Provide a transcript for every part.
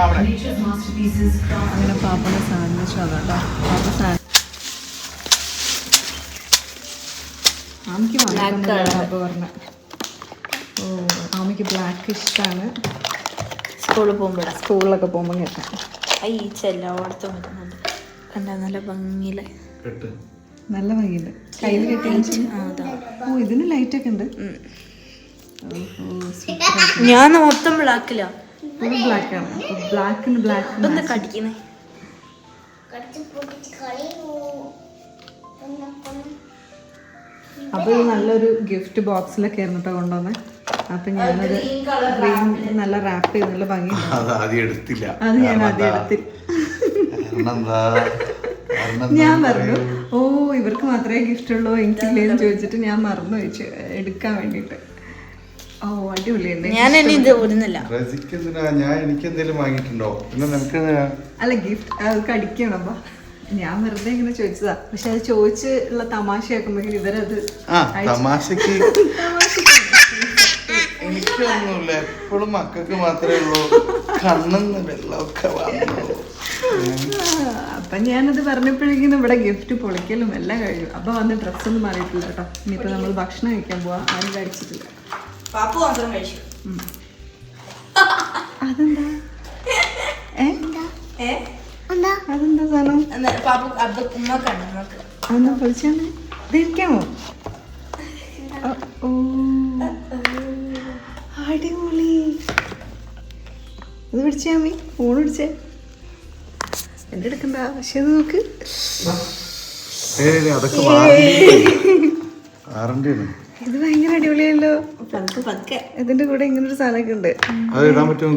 അങ്ങനെ പാപ്പയുടെ സാൻഡ്വിച്ച് വന്നോ. പാപ്പ സാൻഡ് ആമിക്ക് പാപ്പ പറഞ്ഞ. ഓ ആമിക്ക് ബ്ലാക്ക് ഇഷ്ടമാണ്. സ്കൂളിലൊക്കെ പോകുമ്പോൾ കേൾക്കാം. എല്ലായിടത്തും വരുന്നുണ്ട്. കണ്ടാ നല്ല ഭംഗിയില്, നല്ല ഭംഗിയുണ്ട്. കയ്യിൽ കെട്ടി. ഓ ഇതിന് ലൈറ്റ് ഒക്കെ ഉണ്ട്. ഞാൻ മൊത്തം ബ്ലാക്കിലാ. ബ്ലാക്കാണ്. ബ്ലാക്കിന് ബ്ലാക്ക് കടിക്കുന്നേ. അപ്പൊ ഇത് നല്ലൊരു ഗിഫ്റ്റ് ബോക്സിലൊക്കെ ആയിരുന്നു കേട്ടോ കൊണ്ടുവന്നേ. അപ്പൊ ഞാനത് ക്രീം നല്ല റാപ്പ് ചെയ്ത് നല്ല ഭംഗി. അത് ഞാൻ ആദ്യം എടുത്തില്ല. ഞാൻ പറഞ്ഞു ഓ ഇവർക്ക് മാത്രമേ ഗിഫ്റ്റ് ഉള്ളൂ എനിക്കില്ലേന്ന് ചോദിച്ചിട്ട് ഞാൻ മറന്നു വെച്ചു എടുക്കാൻ വേണ്ടിട്ട്. ഓ അടിപൊളിയുണ്ട്. ഞാൻ ഇത് ഓടുന്നില്ല. അല്ല ഗിഫ്റ്റ് അത് കടിക്കണം. ഞാൻ വെറുതെ ഇങ്ങനെ ചോദിച്ചതാ. പക്ഷെ അത് ചോദിച്ചുള്ള തമാശ ആക്കുമ്പോഴേക്കും ഇവരത് എനിക്കൊന്നുമില്ല, എപ്പോഴും മക്കൾക്ക് മാത്രമേ ഉള്ളൂ കണ്ണെന്ന് വെള്ളമൊക്കെ വന്നു. അപ്പൊ ഞാനത് പറഞ്ഞപ്പോഴേക്കും ഇവിടെ ഗിഫ്റ്റ് പൊളിക്കലും എല്ലാം കഴിഞ്ഞു. അപ്പൊ വന്ന് ഡ്രസ്സൊന്നും മാറിയിട്ടില്ല കേട്ടോ. ഇനിയിപ്പോ നമ്മൾ ഭക്ഷണം കഴിക്കാൻ പോവാ. ആരും കഴിച്ചിട്ടില്ല. അതെന്താ അതെന്താ സാധനം? അതെന്താ പൊളിച്ചാണ്? ഇതിരിക്കാമോ? ഓ അടിപൊളി. ഇത് പിടിച്ചാ മീ ഫോൺ പിടിച്ചേ. എന്റെ എടുക്കണ്ട. പക്ഷെ ഇത് നോക്ക്. ഇത് ഭയങ്കര അടിപൊളിയല്ലോ. ഇതിന്റെ കൂടെ ഇങ്ങനെ ഒരു സാധനമൊക്കെ ഉണ്ട്. ഇതിടാൻ പറ്റും.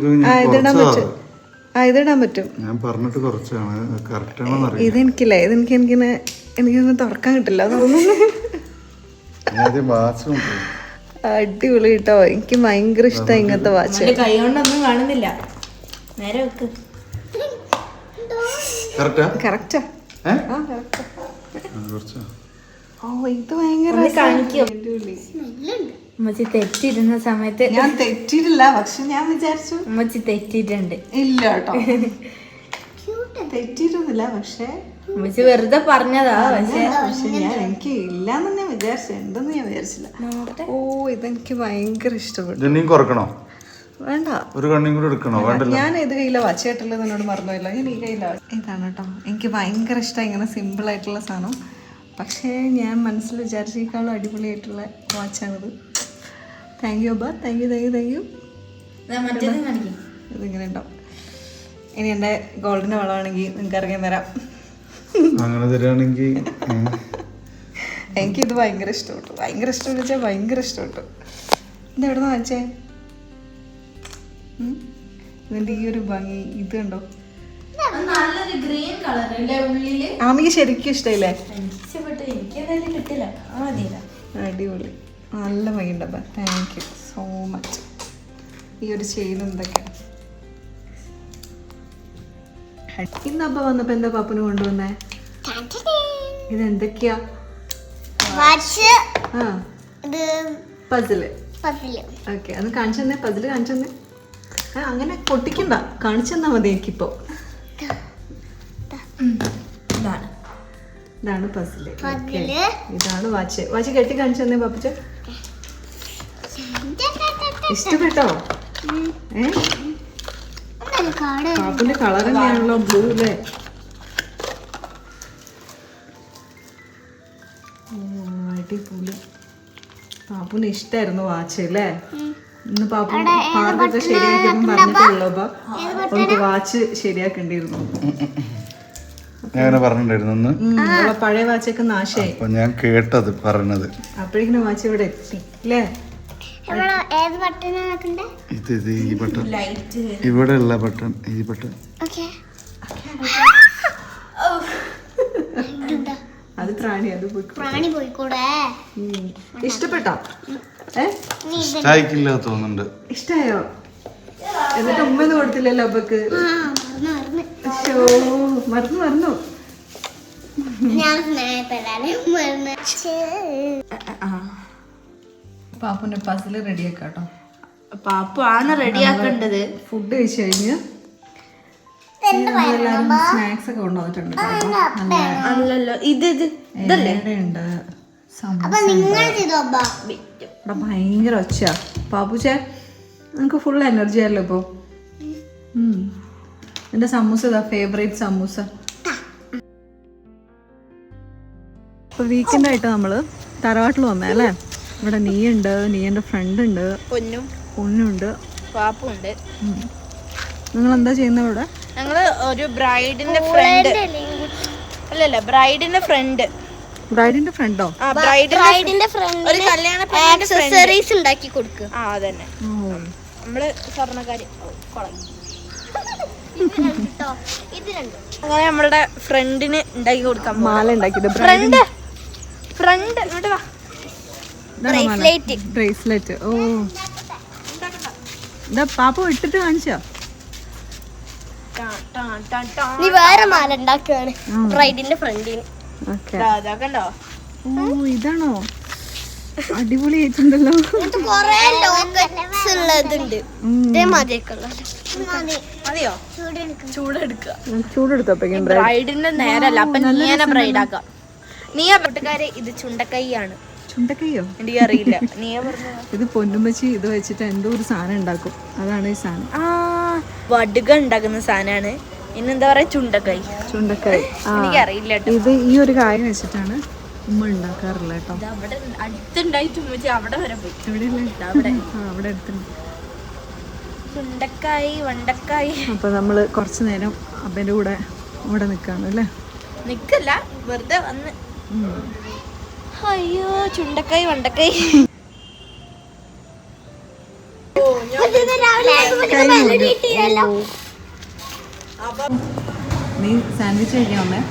ഇതിടാൻ പറ്റും. ഞാൻ പറഞ്ഞിട്ട് കുറച്ചാണ്. ഇതെനിക്കില്ല. എനിക്കൊന്ന് തുറക്കാൻ കിട്ടില്ല. അടിപൊളി കേട്ടോ. എനിക്ക് ഭയങ്കര ഇഷ്ടമായി ഇങ്ങനത്തെ വാച്ച്. കൈ കൊണ്ടൊന്നും കാണുന്നില്ല. നേരെ വെക്ക്. കറക്റ്റാ. ഓ ഇത് ഭയങ്കര ഉമ്മച്ചി തെറ്റിയിരുന്ന സമയത്ത് ഞാൻ തെറ്റിയിട്ടില്ല. പക്ഷെ ഞാൻ വിചാരിച്ചു ഉമ്മച്ചി തെറ്റിയിട്ടുണ്ട്. ഇല്ല കേട്ടോ തെറ്റിയിട്ടൊന്നുമില്ല. പക്ഷെ ഉമ്മച്ചി വെറുതെ പറഞ്ഞതാ. പക്ഷെ ഞാൻ എനിക്ക് ഇല്ലാന്ന് ഞാൻ വിചാരിച്ചു. എന്തെന്ന് ഞാൻ വിചാരിച്ചില്ല. ഓ ഇതെനിക്ക് ഭയങ്കര ഇഷ്ടപ്പെട്ടു. കുറക്കണോ? വേണ്ട, ഒരു കണ്ണിയും കൂടെ എടുക്കണോ? ഞാൻ ഇത് കയ്യില വാച്ചായിട്ടുള്ളത് എന്നോട് മറന്നില്ല. ഞാൻ ഈ കയ്യില. ഇതാണ് കേട്ടോ എനിക്ക് ഭയങ്കര ഇഷ്ടം. ഇങ്ങനെ സിമ്പിൾ ആയിട്ടുള്ള സാധനം. പക്ഷേ ഞാൻ മനസ്സിൽ വിചാരിച്ചേക്കാളും അടിപൊളിയായിട്ടുള്ള വാച്ചാണിത്. താങ്ക് യു അബ്ബ. Thank you. ഇതിങ്ങനെ ഉണ്ടാവും. ഇനി എൻ്റെ ഗോൾഡിൻ്റെ വളമാണെങ്കിൽ നിങ്ങൾക്ക് ഇറങ്ങി തരാം. അങ്ങനെ തരാണെങ്കിൽ എനിക്കിത് ഭയങ്കര ഇഷ്ടപ്പെട്ടു. ഭയങ്കര ഇഷ്ടപ്പെട്ടു. ഇത് എവിടെ നിന്ന് വാങ്ങിച്ചേ? ഇതിൻ്റെ ഈ ഒരു ഭംഗി ഇത് കണ്ടോ? ആമിക്ക് ശരിക്കും ഇഷ്ടമില്ലേ? അടിപൊളി. നല്ല ഭംഗിയുണ്ട്. Thank you so much. ഈ ഒരു ചെയിനും ഇതൊക്കെ ഇന്ന് അപ്പ വന്നപ്പോ എന്താ പാപ്പന് കൊണ്ടുവന്നേ? ഇതെന്തൊക്കെയാ? പസില്. ഓക്കെ അത് കാണിച്ചെന്നേ. പസില് കാണിച്ചെന്നേ. അങ്ങനെ പൊട്ടിക്കണ്ട, കാണിച്ചെന്നാ മതി. എനിക്കിപ്പോ ഇതാണ് പസില്. ഇതാണ് വാച്ച്. വാച്ച് കെട്ടി കാണിച്ചെന്നേ പാപ്പച്ച. ഇഷ്ടപ്പെട്ടോ? പാപ്പിന്റെ കളർ തന്നെയാണല്ലോ ബ്ലൂ അല്ലേ? അടിപൊളി. പാപ്പുന് ഇഷ്ടായിരുന്നു വാച്ച് അല്ലേ? ഇന്ന് പാപ്പു പാർക്കൊക്കെ ശരിയാക്കി പറഞ്ഞിട്ടുള്ളൂ. അപ്പൊ നമുക്ക് വാച്ച് ശരിയാക്കേണ്ടിയിരുന്നു. പഴയ വാച്ചൊക്കെ നാശായി. ഞാൻ കേട്ടത് പറഞ്ഞത്. അപ്പോഴേക്കും വാച്ച് ഇവിടെ എത്തി അല്ലേ? ഇത് ഈ ബട്ടൺ, ഇവിടെ ഉള്ള ബട്ടൺ, ഈ ബട്ടൺ. അത് പ്രാണി. അത് പ്രാണി പോയിക്കൂടെ? ഇഷ്ടപ്പെട്ടോ? ഇഷ്ടായിക്കില്ല തോന്നുന്നുണ്ട്. ഇഷ്ടായോ? എന്നിട്ട് ഉമ്മന്ന് കൊടുത്തില്ലല്ലോ അപ്പക്ക്. മറന്നു. പാപ്പുന്റെ പസില് റെഡിയാക്കാട്ടോ. പാപ്പു ആണ് റെഡിയാക്കേണ്ടത്. ഫുഡ് കഴിച്ചു കഴിഞ്ഞ് എല്ലാവരും സ്നാക്സ് ഒക്കെ കൊണ്ടുവന്നിട്ടുണ്ട് കേട്ടോ. നല്ല അല്ലല്ലോ ഇലയുടെയുണ്ട്, സമൂസ ഉണ്ട്. ഇവിടെ ഭയങ്കര ഒച്ചയാ പാപ്പുച്ചേ, നിനക്ക് ഫുൾ എനർജി ആയല്ലോ ഇപ്പൊ. എന്റെ സമൂസ ഇതാ, ഫേവറേറ്റ് സമൂസ. ഇപ്പൊ വീക്കെൻഡ് ആയിട്ട് നമ്മള് തറവാട്ടിൽ വന്നേ അല്ലേ. ഇവിടെ നീയുണ്ട്, നീന്റെ ഫ്രണ്ട് ഉണ്ട്, പൊന്നുണ്ട്, പാപ്പുണ്ട്. നിങ്ങൾ എന്താ ചെയ്യുന്നത് ഇവിടെ? ഞങ്ങള് ഒരു ബ്രൈഡിന്റെ ഫ്രണ്ട് അല്ലല്ല ബ്രൈഡിന്റെ ഫ്രണ്ട്. ബ്രൈഡിന്റെ ഫ്രണ്ടോ? ബ്രൈഡിന്റെ ഫ്രണ്ട് ഒരു കല്യാണ ആക്സസറീസ് ഉണ്ടാക്കി കൊടുക്കുക. ആ അതന്നെ, നമ്മള് സ്വർണ്ണക്കാരി. അങ്ങനെ നമ്മളുടെ ഫ്രണ്ടിന് ഉണ്ടാക്കി കൊടുക്കാൻ മാല ഉണ്ടാക്കിയത്. ഫ്രണ്ട് ഫ്രണ്ട് ഇങ്ങോട്ട് വാ. ബ്രേസ്ലെറ്റ്. ഓ ഇതാ പാപ്പ ഇട്ടിട്ട് കാണിച്ചോ? നീ വേറെ മാല ഉണ്ടാക്കുകയാണ് ബ്രൈഡിന്റെ ഫ്രണ്ടിന്. കണ്ടോ? ഓ ഇതാണോ? അടിപൊളി ആയിട്ടുണ്ടല്ലോ. മതിയോ? ചൂടെടുത്തപ്പോഴേക്കും ബ്രൈഡിന്റെ നേരല്ല, അപ്പൊ നീനെ ബ്രൈഡാക്കാം. നീയാ പൊട്ടുകാരെ. ഇത് ചുണ്ടക്കൈയാണ്. ചുണ്ടക്കയ്യോ? എനിക്ക് അറിയില്ല. നീയാ പറഞ്ഞ ഇത് പൊന്നുമ്മച്ചി ഇത് വെച്ചിട്ട് എന്തോ ഒരു സാധനം ഉണ്ടാക്കും. അതാണ് ഈ സാധനം. വടുക ഉണ്ടാക്കുന്ന സാധനമാണ്. ഇന്നെന്താ പറയാ, ചുണ്ടക്കൈ. ചുണ്ടക്കായ് എനിക്കറിയില്ല. ഇത് ഈ ഒരു കാര്യം വെച്ചിട്ടാണ് ഉമ്മ ഉണ്ടാക്കാറില്ല കേട്ടോ. അവിടെ അടുത്തുണ്ടായിട്ട് അവിടെ വരെ പോയി. അവിടെ അടുത്തുണ്ട് ചുണ്ടക്കായി വണ്ടക്കായി. അപ്പൊ നമ്മള് കുറച്ചു നേരം അപ്പൻ്റെ കൂടെ ഇവിടെ നിക്കാണ് അല്ലേ. നിക്കല്ല, വെറുതെ വന്ന്. അയ്യോ ചുണ്ടക്കായി വണ്ടക്കായി. നീ സാൻഡ്വിച്ച് കഴിക്കാൻ വന്നേ?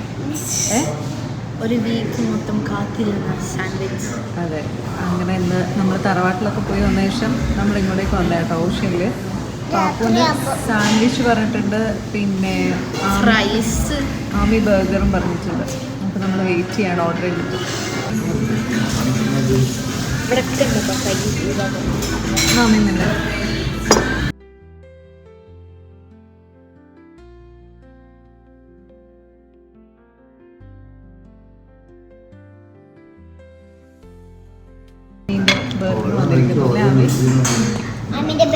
ഒരു വീക്ക് മൊത്തം കാത്തിരുന്ന സാൻഡ്വിച്ച്. അതെ, അങ്ങനെ ഇന്ന് നമ്മൾ തറവാട്ടിലൊക്കെ പോയി വന്ന ശേഷം നമ്മൾ ഇങ്ങോട്ടേക്ക് വന്ന കേട്ടോ. ഓഷ്യനില് പാപ്പുവിന് സാൻഡ്വിച്ച് പറഞ്ഞിട്ടുണ്ട്, പിന്നെ ഫ്രൈസ്, ആമി ബർഗറും പറഞ്ഞിട്ടുണ്ട്. അപ്പോൾ നമ്മൾ വെയിറ്റ് ചെയ്യാണ് ഓർഡർ ചെയ്തിട്ട്. ആമിന്നില്ല. ബർഗർ വന്നിരിക്കുന്നു അല്ലേ ആമി?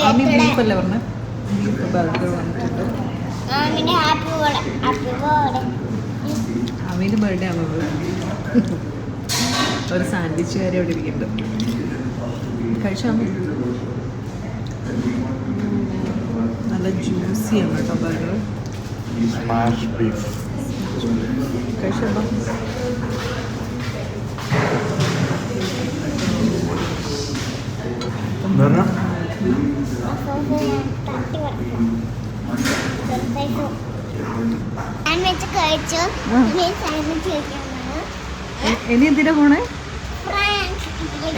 ആമി ബീഫല്ലേ പറഞ്ഞത്? ബീഫ് ബർഗർ വന്നിട്ടുണ്ട്. ആമീൻ്റെ ബർത്ത്ഡേ ആണത്. ഒരു സാൻഡ്വിച്ച് കാര്യം അവിടെ ഇരിക്കുന്നുണ്ട്. കഴിച്ചാൽ നല്ല ജ്യൂസിയാണ് കേട്ടോ ബർഗർ. കഴിച്ചോ? ഇനി എന്തിനാ പോണേ?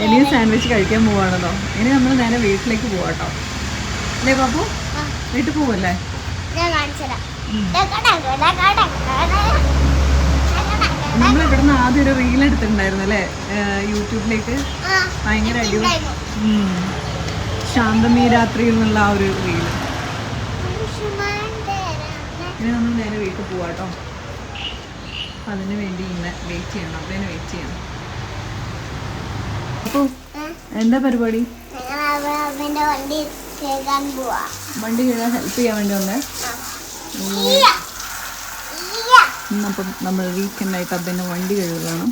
ഇനിയും സാൻഡ്വിച്ച് കഴിക്കാൻ പോവാണെന്നോ? ഇനി നമ്മൾ നേരെ വീട്ടിലേക്ക് പോവാട്ടോ അല്ലേ പാപ്പു? വീട്ടിൽ പോവല്ലേ? നമ്മൾ ഇവിടുന്ന് ആദ്യം ഒരു റീൽ എടുത്തിട്ടുണ്ടായിരുന്നു അല്ലേ യൂട്യൂബിലേക്ക്. ഭയങ്കര അടിപൊളി. ശാന്തമീ രാത്രി എന്നുള്ള ആ ഒരു റീല്. ഇനി നമ്മൾ നേരെ വീട്ടിൽ പോവാട്ടോ. അതിന് വേണ്ടി ഇന്ന് വെയിറ്റ് ചെയ്യണം, അപ്പേനെ വെയിറ്റ് ചെയ്യണം. അപ്പോൾ എന്താ പരിപാടി? വണ്ടി കഴുകാൻ ഹെൽപ്പ് ചെയ്യാൻ വേണ്ടി വന്നേ. ഇന്നപ്പം നമ്മൾ വീക്കെൻഡായിട്ട് അപ്പേനെ വണ്ടി കഴുകലാണ്.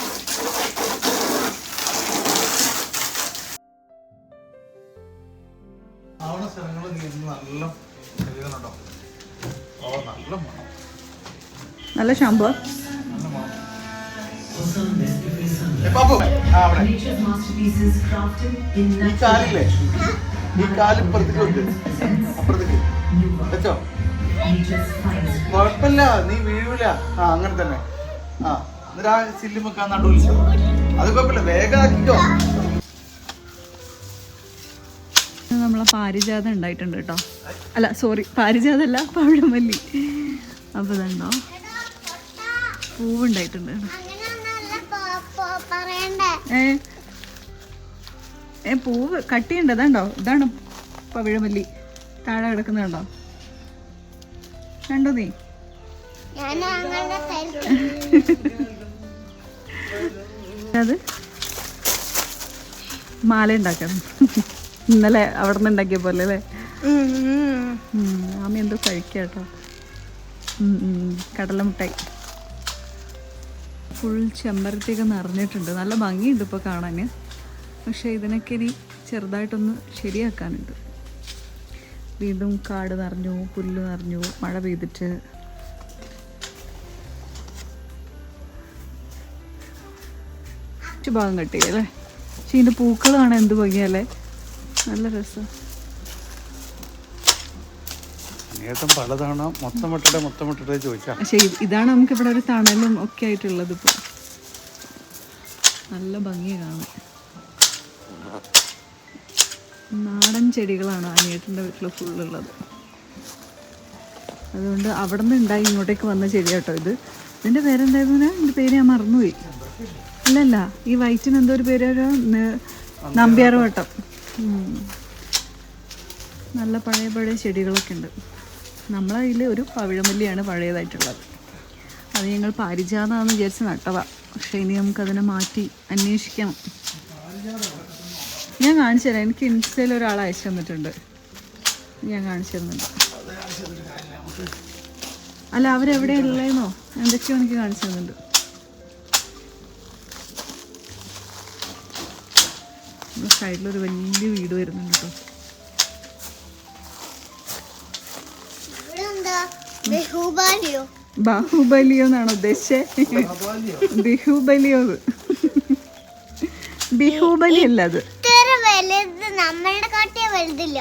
നല്ല ഷാമ്പു. കുഴപ്പമില്ല, നീ വീഴൂല. അങ്ങനെ തന്നെ. എന്നിട്ട് ആ സില്ലുമൊക്കെ നടുവിൽ അത് കുഴപ്പമില്ല, വേഗം ആക്കിക്കോ. നമ്മളെ പാരിജാതം ഉണ്ടായിട്ടുണ്ട് കേട്ടോ. അല്ല സോറി, പാരിജാതല്ല, പവിഴമല്ലി. അപ്പോൾ ഇതുണ്ടോ പൂവുണ്ടായിട്ടുണ്ട്. പൂവ് കട്ട് ചെയ്യണ്ട. ഇതുണ്ടോ, ഇതാണ് പവിഴമല്ലി താഴെ കിടക്കുന്നുണ്ടോ? കണ്ടോ നീ? അത് മാല ഉണ്ടാക്കണം. ഇന്നലെ അവിടെ നിന്ന് ഉണ്ടാക്കിയ പോലെ അല്ലേ? ആമി എന്തോ കഴിക്കാട്ടോ. കടലമുട്ടായി ഫുൾ ചെമ്പരത്തിയൊക്കെ നിറഞ്ഞിട്ടുണ്ട്. നല്ല ഭംഗിയുണ്ട് ഇപ്പോൾ കാണാൻ. പക്ഷേ ഇതിനൊക്കെ ഇനി ചെറുതായിട്ടൊന്ന് ശരിയാക്കാനുണ്ട്. വീണ്ടും കാട് നിറഞ്ഞു, പുല്ല് നിറഞ്ഞു, മഴ പെയ്തിട്ട്. ഭാഗം കെട്ടിയല്ലേ? പക്ഷെ ഇതിൻ്റെ പൂക്കൾ കാണാൻ എന്ത് ഭംഗിയല്ലേ, നല്ല രസം. പലതവണ മൊത്തം വിട്ടിട്ട് ചോദിച്ചാ. പക്ഷെ ഇതാണ് നമുക്ക് ഇവിടെ ഒരു തണലും ഒക്കെ ആയിട്ടുള്ളത്. ഇപ്പോൾ നല്ല ഭംഗിയാണ് കാണാൻ. നാടൻ ചെടികളാണ് അനിയേട്ടൻ്റെ വീട്ടിൽ ഫുള്ളുള്ളത്. അതുകൊണ്ട് അവിടെ നിന്ന് ഉണ്ടായി ഇങ്ങോട്ടേക്ക് വന്ന ചെടി കേട്ടോ ഇത്. ഇതിൻ്റെ പേരെന്തായിരുന്നു? ഇതിൻ്റെ പേര് ഞാൻ മറന്നുപോയി. അല്ലല്ല, ഈ വൈറ്റിന് എന്തോ ഒരു പേര്, നമ്പ്യാർവട്ടം. നല്ല പഴയ ചെടികളൊക്കെ ഉണ്ട്. നമ്മളതിൽ ഒരു പവിഴമല്ലിയാണ് പഴയതായിട്ടുള്ളത്. അത് ഞങ്ങൾ പാരിജാതാന്ന് വിചാരിച്ച് നട്ടതാണ്. പക്ഷേ ഇനി നമുക്കതിനെ മാറ്റി അന്വേഷിക്കണം. ഞാൻ കാണിച്ചു തരാം. എനിക്ക് ഇൻസ്റ്റയിൽ ഒരാൾ അയച്ചു തന്നിട്ടുണ്ട്, ഞാൻ കാണിച്ചു തരുന്നുണ്ട്. അല്ല, അവരെവിടെയുള്ളതെന്നോ എന്തൊക്കെയോ എനിക്ക് കാണിച്ചു തരുന്നുണ്ട്. സൈഡിലൊരു വലിയ വീട് വരുന്നുണ്ട് കേട്ടോ. ബാഹുബലിയോ എന്നാണ് ഉദ്ദേശിച്ചത്? ബിഹുബലിയോ? ബിഹുബലി അല്ല അത്. നമ്മളുടെ കാട്ടിയ വലുതില്ല.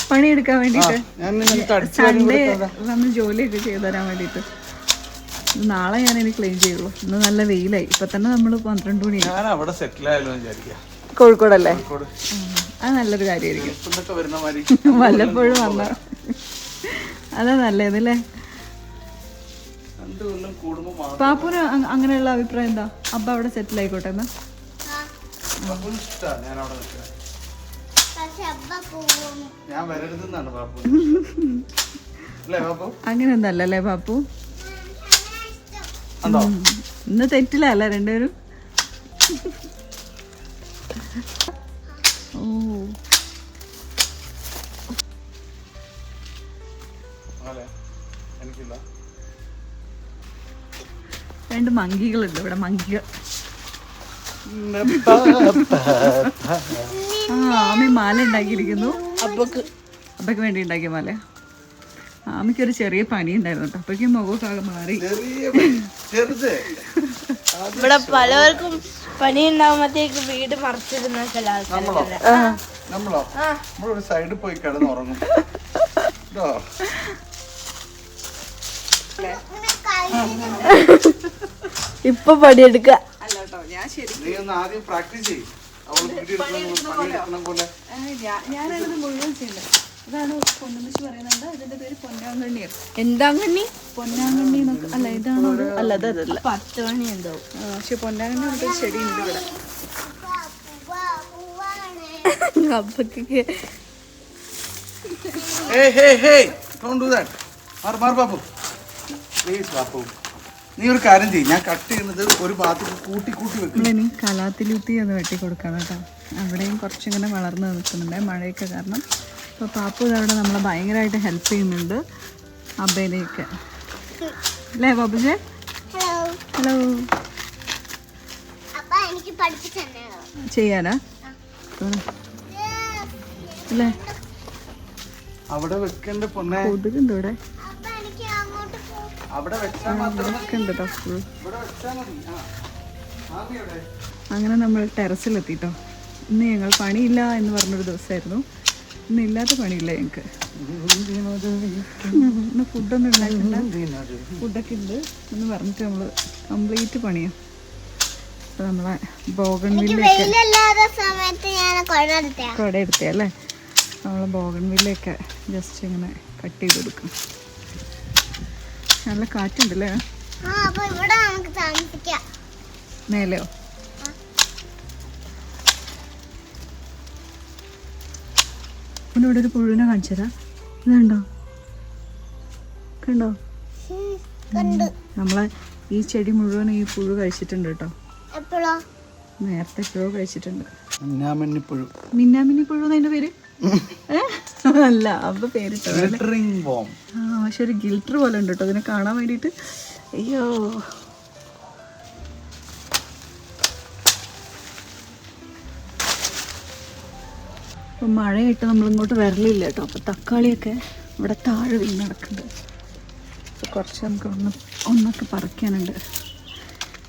പണിയെടുക്കാൻ വേണ്ടിട്ട് സൺഡേ വന്ന് ജോലിയൊക്കെ ചെയ്തു തരാൻ വേണ്ടിട്ട്. നാളെ ഞാൻ ഇനി ക്ലീൻ ചെയ്യുള്ളൂ. ഇന്ന് നല്ല വെയിലായി. ഇപ്പൊ തന്നെ നമ്മള് 12 മണിയായി. കോഴിക്കോടല്ലേ? അത് നല്ലൊരു കാര്യമായിരിക്കും. വല്ലപ്പോഴും വന്ന അതാ നല്ലതല്ലേ. പാപ്പുന് അങ്ങനെയുള്ള അഭിപ്രായം എന്താ? അബ്ബ അവിടെ സെറ്റിൽ ആയിക്കോട്ടെ എന്നാ. അങ്ങനെയൊന്നും അല്ലല്ലേ പാപ്പു? ഇന്ന് തെറ്റിലല്ല രണ്ടുപേരും. ഓ, രണ്ട് മങ്കികളുണ്ട് ഇവിടെ. മങ്കികൾ. ആമി മാല ഉണ്ടാക്കിയിരിക്കുന്നു. അപ്പക്ക് വേണ്ടി ഉണ്ടാക്കിയ മാല. ആമിക്കൊരു ചെറിയ പനി ഉണ്ടായിരുന്നു കേട്ടോ. അപ്പഴേക്കും മുഖമൊക്കെ ആകെ മാറി. ഇവിടെ പലവർക്കും പനി ഉണ്ടാകുമ്പോഴത്തേക്ക് വീട് മറച്ചിരുന്ന ചില നമ്മളൊരു സൈഡിൽ പോയി കിടന്നുറങ്ങും. ഇപ്പൊ പണിയെടുക്ക. ആദ്യം പ്രാക്ടീസ് ചെയ്യും. ഞാനത് മുഴുവൻ ചെയ്യുന്നത്. ഇതാണ് പൊന്നമ്മച്ചി പറയുന്നുണ്ട്. ഇതിന്റെ പേര് പൊന്നാങ്കണ്ണി. എന്താങ്കണ്ണി? പൊന്നാങ്കണ്ണി എന്നൊക്കെ അല്ല, ഇതാണോ? അല്ല, അതല്ല, 10 മണി ഉണ്ടാവും. പക്ഷെ പൊന്നാങ്കണ്ണി ഒരു ചെടി ഉണ്ട് ഇവിടെ. അപ്പൊക്ക് നീ ഒരു കാര്യം ചെയ്യും. ഞാൻ കട്ട് ചെയ്യുന്നത് ഒരു ഭാഗത്ത് കൂട്ടി വെക്കും. ഇനി കലാത്തിലുത്തി ഒന്ന് വെട്ടി കൊടുക്കണം കേട്ടോ. അവിടെയും കുറച്ചിങ്ങനെ വളർന്ന് നിൽക്കുന്നുണ്ട് മഴയൊക്കെ കാരണം. അപ്പോൾ പാപ്പു ഇതവിടെ നമ്മളെ ഭയങ്കരമായിട്ട് ഹെൽപ്പ് ചെയ്യുന്നുണ്ട്, അബ്ബയിലേക്ക് അല്ലേ ബാബുജെ? ഹലോ. ചെയ്യാനാ അല്ലേ? അവിടെ വെക്കണ്ട പൊന്നെ. കൊതുകുണ്ട് ഇവിടെ. അങ്ങനെ നമ്മൾ ടെറസിലെത്തിട്ടോ. ഇന്ന് ഞങ്ങൾ പണിയില്ല എന്ന് പറഞ്ഞൊരു ദിവസമായിരുന്നു. ഇന്ന് ഇല്ലാത്ത പണിയില്ല ഞങ്ങൾക്ക്. ഇന്ന് ഫുഡൊന്നും ഉണ്ടാക്കില്ല, ഫുഡൊക്കെ ഉണ്ട് എന്ന് പറഞ്ഞിട്ട് നമ്മൾ കംപ്ലീറ്റ് പണിയാണ്. അപ്പോൾ നമ്മളെ ബോഗൺവില്ലയൊക്കെ കുട എടുത്തല്ലേ, നമ്മളെ ബോഗൺവില്ലയൊക്കെ ജസ്റ്റ് ഇങ്ങനെ കട്ട് ചെയ്ത് കൊടുക്കും. നല്ല കാറ്റുണ്ടല്ലേ? മേലെയോ? പാപ്പുന് ഇവിടെ ഒരു പുഴുവിനെ കാണിച്ചു തരാം. ഇതുണ്ടോ, കണ്ടോ? നമ്മളെ ഈ ചെടി മുഴുവൻ ഈ പുഴു കഴിച്ചിട്ടുണ്ട് കേട്ടോ. നേരത്തെ എപ്പോഴോ കഴിച്ചിട്ടുണ്ട്. മിന്നാമിന്നി പുഴു എന്നതിന്റെ പേര് അല്ല, അപ്പൊ പേരിട്ടോ. പക്ഷെ ഒരു ഗിൽട്ടർ പോലെ ഉണ്ട് കേട്ടോ അതിനെ കാണാൻ വേണ്ടിയിട്ട്. അയ്യോ, അപ്പം മഴയായിട്ട് നമ്മളിങ്ങോട്ട് വരലില്ല കേട്ടോ. അപ്പോൾ തക്കാളിയൊക്കെ ഇവിടെ താഴെ വീണ് നടക്കുന്നുണ്ട്. അപ്പോൾ കുറച്ച് നമുക്ക് ഒന്നൊക്കെ പറിക്കാനുണ്ട്.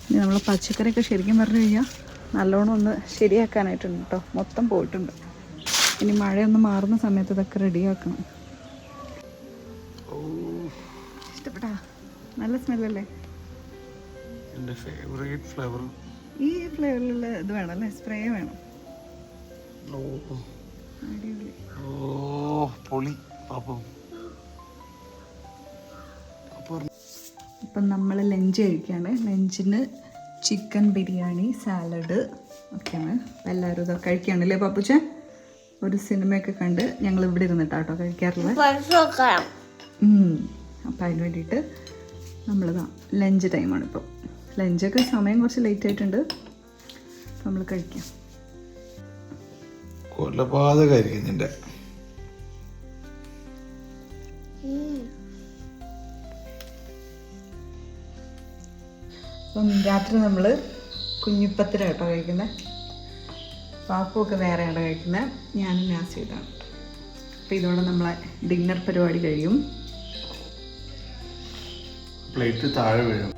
ഇനി നമ്മൾ പച്ചക്കറിയൊക്കെ ശരിക്കും പറഞ്ഞു കഴിഞ്ഞാൽ നല്ലോണം ഒന്ന് ശരിയാക്കാനായിട്ടുണ്ട് കേട്ടോ. മൊത്തം പോയിട്ടുണ്ട്. ഇനി മഴയൊന്ന് മാറുന്ന സമയത്ത് ഇതൊക്കെ റെഡിയാക്കണം. ഇഷ്ടപ്പെട്ടാ? നല്ല സ്മെല്ലല്ലേ? എൻ്റെ ഫേവറേറ്റ് ഫ്ലേവർ. ഈ ഫ്ലേവറിലുള്ള ഇത് വേണം അല്ലേ? സ്പ്രേ വേണം. അടിപൊളി. പൊളി പാപ്പം. ഇപ്പം നമ്മൾ ലഞ്ച് കഴിക്കുകയാണ്. ലഞ്ചിന് ചിക്കൻ ബിരിയാണി, സാലഡ് ഒക്കെയാണ്. എല്ലാവരും ഇതൊക്കെ കഴിക്കുകയാണല്ലേ പാപ്പുച്ചൻ? ഒരു സിനിമയൊക്കെ കണ്ട് ഞങ്ങൾ ഇവിടെ ഇരുന്നിട്ടാട്ടോ കഴിക്കാറുള്ളത്. അപ്പം അതിന് വേണ്ടിയിട്ട് നമ്മളിതാ ലഞ്ച് ടൈമാണ് ഇപ്പോൾ. ലഞ്ചൊക്കെ സമയം കുറച്ച് ലേറ്റ് ആയിട്ടുണ്ട്. നമ്മൾ കഴിക്കാം. കൊലപാതകമായിരിക്കും നിന്റെ. അപ്പം രാത്രി നമ്മൾ കുഞ്ഞിപ്പത്തിര കേട്ടോ കഴിക്കുന്നത്. പാപ്പുമൊക്കെ വേറെയാണ് കഴിക്കുന്നത്. ഞാനും നാസിയിട്ടാണ്. അപ്പം ഇതോടെ നമ്മളെ ഡിന്നർ പരിപാടി കഴിയും. പ്ലേറ്റ് താഴെ വീഴും.